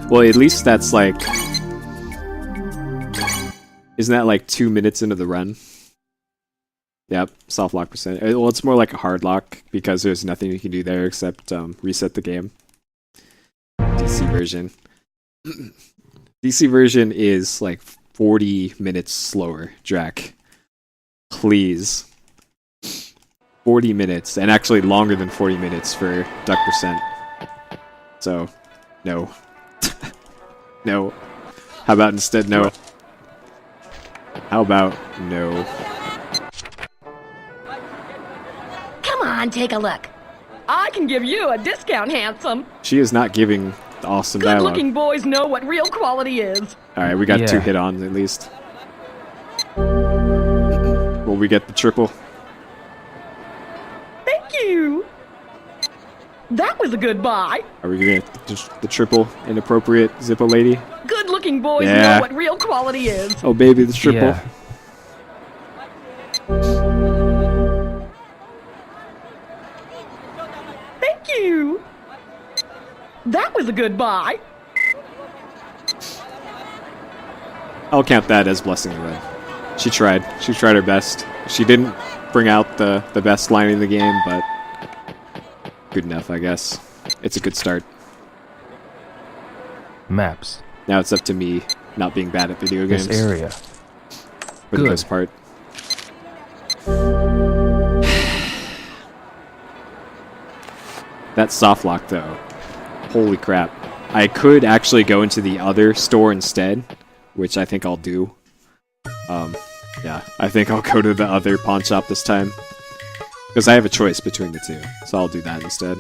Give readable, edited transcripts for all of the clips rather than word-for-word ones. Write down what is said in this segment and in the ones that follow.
Well, at least that's like... Isn't that like 2 minutes into the run? Yep, soft lock percent. Well, it's more like a hard lock because there's nothing you can do there except reset the game. DC version. DC version is like 40 minutes slower, Drac. Please. 40 minutes, and actually longer than 40 minutes for duck percent. So, no. No. How about instead no? How about no? Come on, take a look. I can give you a discount, handsome. She is not giving the awesome dialogue. Good-looking boys know what real quality is. Alright, we got 2 hit-ons at least. Will we get the triple? Thank you. That was a good buy. Are we gonna get the triple inappropriate Zippo lady? Good-looking boys know what real quality is. Oh baby, the triple. Yeah. Thank you. That was a good buy. I'll count that as blessing the red. She tried. She tried her best. She didn't bring out the best line in the game, but good enough, I guess. It's a good start. Maps. Now it's up to me not being bad at video games. This area. For the most part. That soft lock, though. Holy crap. I could actually go into the other store instead, which I think I'll do. Yeah, I think I'll go to the other pawn shop this time. Because I have a choice between the two, so I'll do that instead.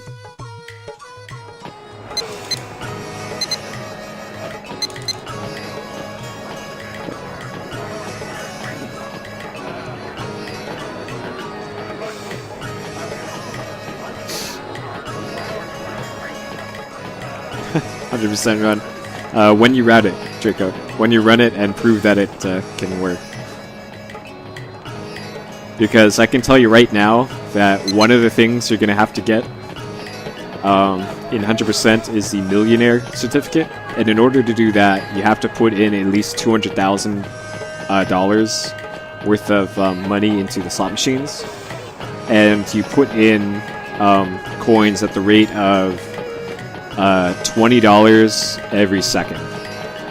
100% run. When you route it, Draco. When you run it and prove that it can work. Because I can tell you right now that one of the things you're going to have to get in 100% is the Millionaire Certificate. And in order to do that, you have to put in at least $200,000 worth of money into the slot machines. And you put in coins at the rate of $20 every second.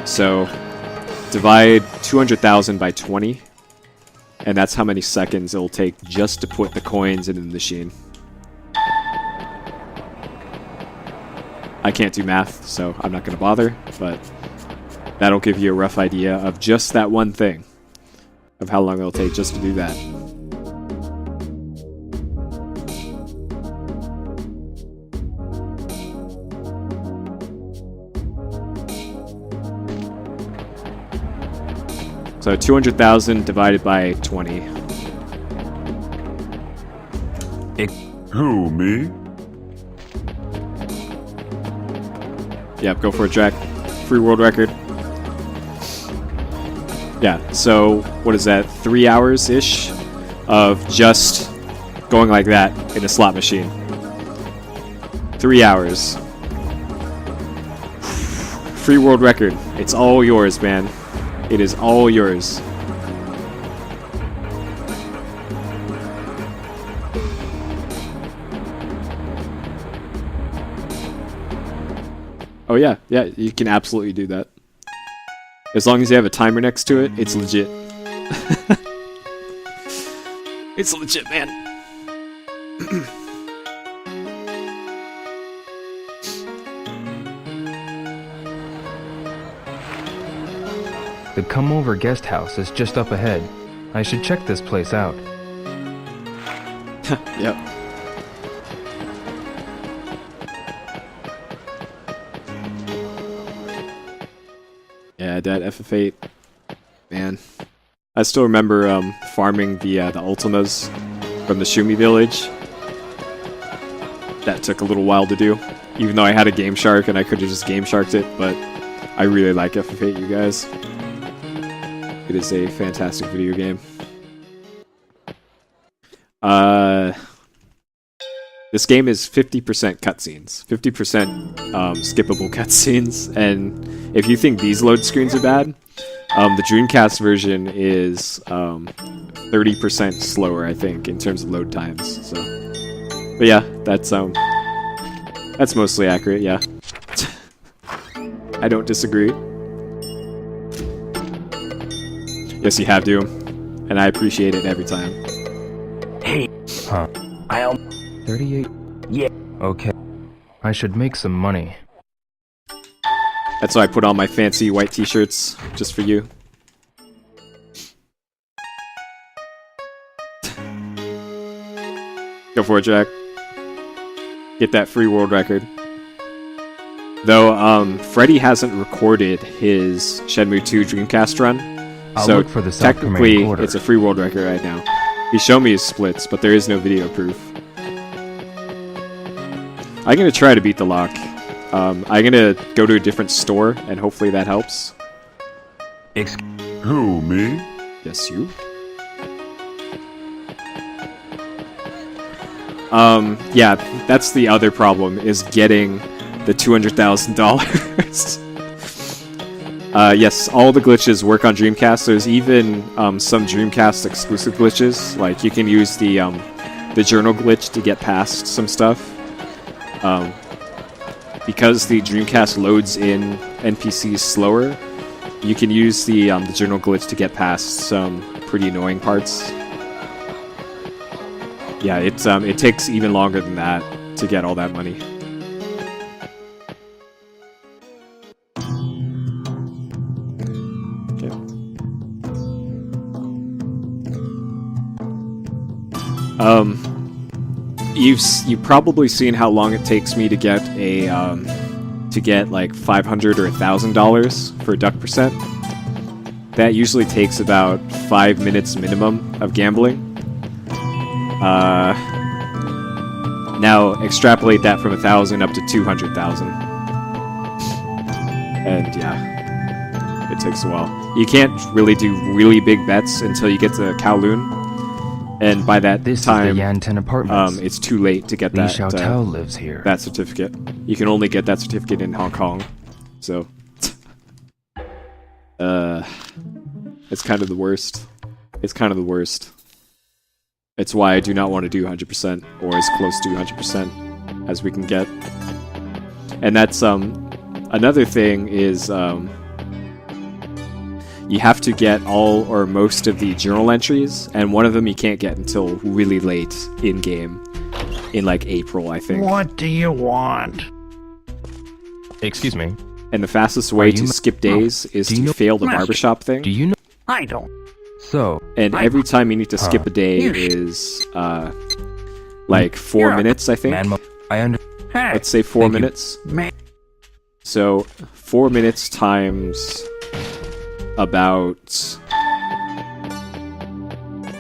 So divide 200,000 by 20, and that's how many seconds it'll take just to put the coins into the machine. I can't do math, so I'm not going to bother, but that'll give you a rough idea of just that one thing, of how long it'll take just to do that. So 200,000 divided by 20. Who, me? Yep, go for it, Jack. Free world record. Yeah, so what is that? 3 hours-ish of just going like that in a slot machine. 3 hours. Free world record. It's all yours, man. It is all yours. Oh yeah, yeah, you can absolutely do that. As long as you have a timer next to it, it's legit. It's legit, man. The Come Over Guest House is just up ahead. I should check this place out. Yep. Yeah, that FF8, man. I still remember farming the Ultimas from the Shumi village. That took a little while to do, even though I had a Game Shark and I could have just Game Sharked it, but I really like FF8, you guys. It is a fantastic video game. This game is 50% cutscenes, 50% skippable cutscenes, and if you think these load screens are bad, the Dreamcast version is 30% slower, I think, in terms of load times. So, but yeah, that's mostly accurate. Yeah, I don't disagree. Yes, you have to, and I appreciate it every time. Hey, Huh. I'll... 38? Yeah. Okay. I should make some money. That's why I put on my fancy white t-shirts, just for you. Go for it, Jack. Get that free world record. Though, Freddy hasn't recorded his Shenmue 2 Dreamcast run, I'll so look for the South technically Korean quarter. it's a free world record right now. He showed me his splits, but there is no video proof. I'm gonna try to beat the lock. I'm gonna go to a different store, and hopefully that helps. Who, me? Yes, you. Yeah, that's the other problem, is getting the $200,000. Yes, all the glitches work on Dreamcast. There's even some Dreamcast exclusive glitches, like you can use the journal glitch to get past some stuff. Because the Dreamcast loads in NPCs slower, you can use the journal glitch to get past some pretty annoying parts. Yeah, it takes even longer than that to get all that money. Okay. You've probably seen how long it takes me to get a like $500 or $1,000 for duck percent. That usually takes about 5 minutes minimum of gambling. Now extrapolate that from 1,000 up to 200,000, and yeah, it takes a while. You can't really do really big bets until you get to Kowloon. And by that This time, is the Yanten Apartments. it's too late to get Li that Xiaotao lives here. that certificate. You can only get that certificate in Hong Kong. So, it's kind of the worst. It's kind of the worst. It's why I do not want to do 100% or as close to 100% as we can get. And that's another thing is you have to get all or most of the journal entries, and one of them you can't get until really late in game, in like April, I think. What do you want? Excuse me. And the fastest way to skip days is Do you to know- fail the Master, barbershop thing. Do you know? I don't. So, And every time you need to skip a day You is like 4 You're a minutes, I think. I under. Hey, Let's say 4 Thank you. minutes. man. So 4 minutes times about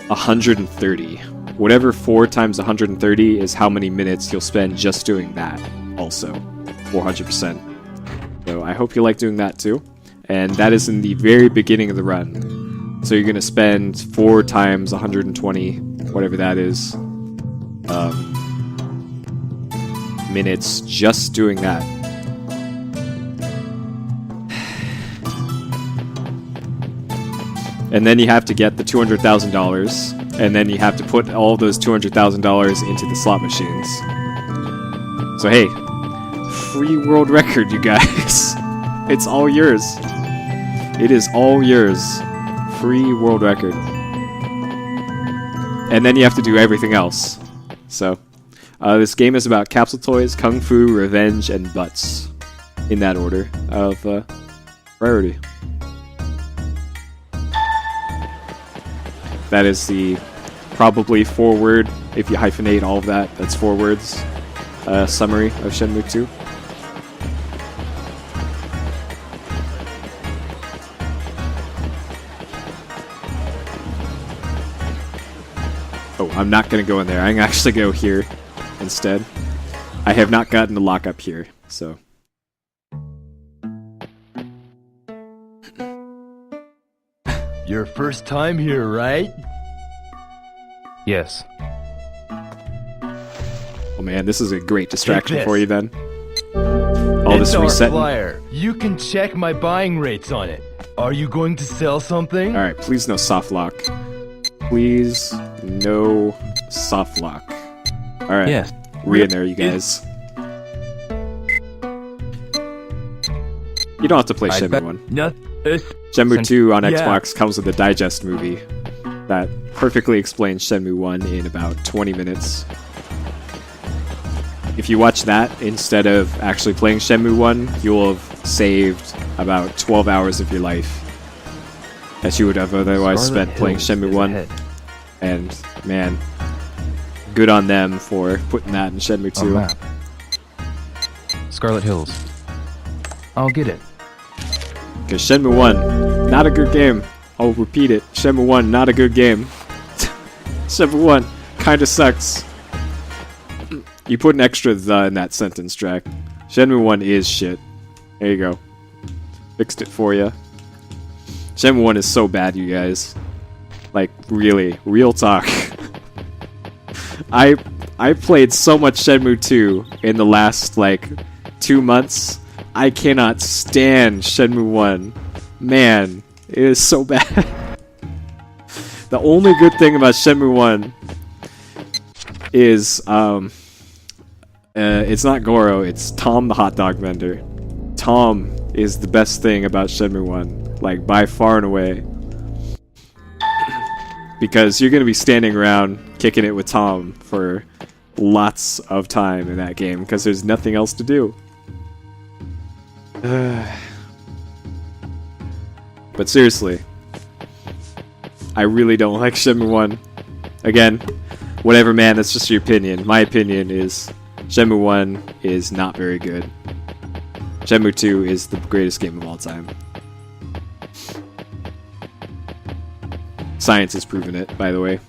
130. Whatever 4 times 130 is how many minutes you'll spend just doing that. Also, 400%. So I hope you like doing that too. And that is in the very beginning of the run. So you're gonna spend 4 times 120, whatever that is, minutes just doing that. And then you have to get the $200,000, and then you have to put all those $200,000 into the slot machines. So hey, free world record, you guys. It's all yours. It is all yours. Free world record. And then you have to do everything else. So, this game is about capsule toys, kung fu, revenge, and butts. In that order of priority. That is the probably 4-word, if you hyphenate all of that, that's 4 words, summary of Shenmue 2. Oh, I'm not going to go in there. I'm actually go here instead. I have not gotten the lockup here, so. Your first time here, right? Yes. Oh man, this is a great distraction this. for you then. All It's this our resetting. flyer. You can check my buying rates on it. Are you going to sell something? Alright, please no soft lock. Please no soft lock. Alright. Yes. We in there, you guys. You don't have to play Shenmue 1. No. Shenmue 2 on Yeah. Xbox comes with a digest movie that perfectly explains Shenmue 1 in about 20 minutes. If you watch that instead of actually playing Shenmue 1, you'll have saved about 12 hours of your life that you would have otherwise Scarlet spent playing Hills Shenmue is 1. ahead. And, man, good on them for putting that in Shenmue A 2. map. Scarlet Hills. I'll get it. Because Shenmue 1, not a good game. I'll repeat it. Shenmue 1, not a good game. Shenmue 1 kinda sucks. You put an extra "the" in that sentence, Jack. Shenmue 1 is shit. There you go. Fixed it for you. Shenmue 1 is so bad, you guys. Like, really. Real talk. I played so much Shenmue 2 in the last, 2 months. I cannot stand Shenmue 1. Man, it is so bad. The only good thing about Shenmue 1 is, it's not Goro, it's Tom the hot dog vendor. Tom is the best thing about Shenmue 1, by far and away. Because you're gonna be standing around kicking it with Tom for lots of time in that game, because there's nothing else to do. But seriously, I really don't like Shenmue 1. Again, whatever, man, that's just your opinion. My opinion is Shenmue 1 is not very good. Shenmue 2 is the greatest game of all time. Science has proven it, by the way.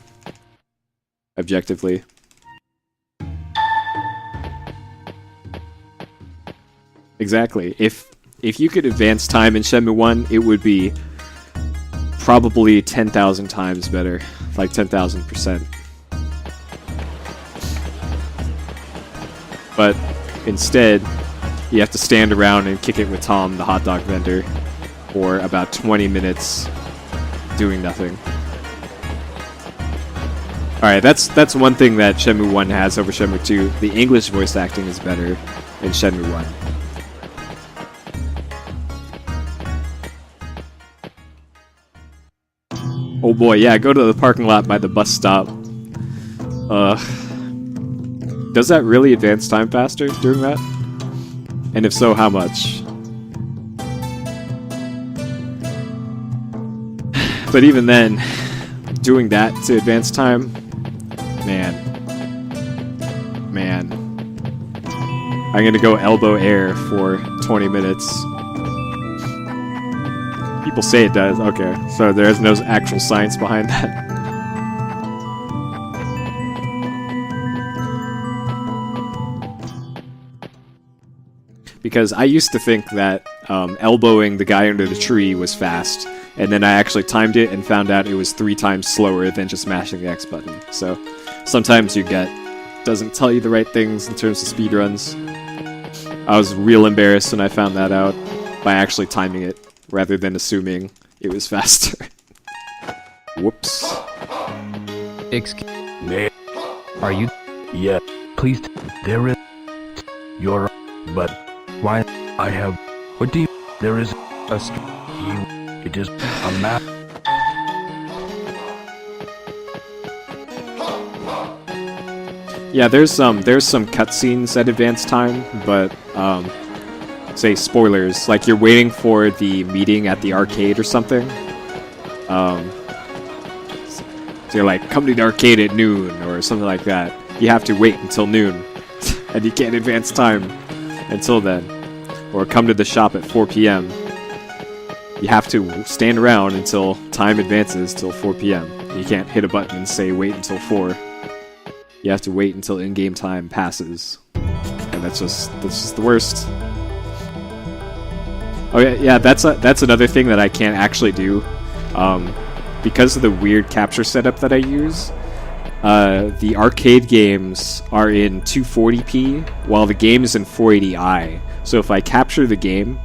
Objectively. Exactly. If you could advance time in Shenmue 1, it would be probably 10,000 times better. 10,000%. But instead, you have to stand around and kick it with Tom, the hot dog vendor, for about 20 minutes doing nothing. Alright, that's one thing that Shenmue 1 has over Shenmue 2. The English voice acting is better in Shenmue 1. Oh boy, yeah, go to the parking lot by the bus stop. Does that really advance time faster doing that? And if so, how much? But even then, doing that to advance time, man. I'm gonna go elbow air for 20 minutes. People say it does. Okay, so there's no actual science behind that. Because I used to think that elbowing the guy under the tree was fast, and then I actually timed it and found out it was 3 times slower than just mashing the X button. So sometimes your gut doesn't tell you the right things in terms of speedruns. I was real embarrassed when I found that out by actually timing it, rather than assuming it was faster. Whoops. Excuse. Me? Are you? Yeah, Please. there is. You're. But Why? I have. What do you. There is. A st- It is a map. Yeah, there's some cutscenes at advanced time, but say spoilers, like you're waiting for the meeting at the arcade or something. So you're like, come to the arcade at noon or something like that. You have to wait until noon, and you can't advance time until then. Or come to the shop at 4 p.m. You have to stand around until time advances till 4 p.m. You can't hit a button and say wait until 4. You have to wait until in-game time passes. And that's just the worst. Oh yeah, that's another thing that I can't actually do. Because of the weird capture setup that I use, the arcade games are in 240p while the game is in 480i. So if I capture the game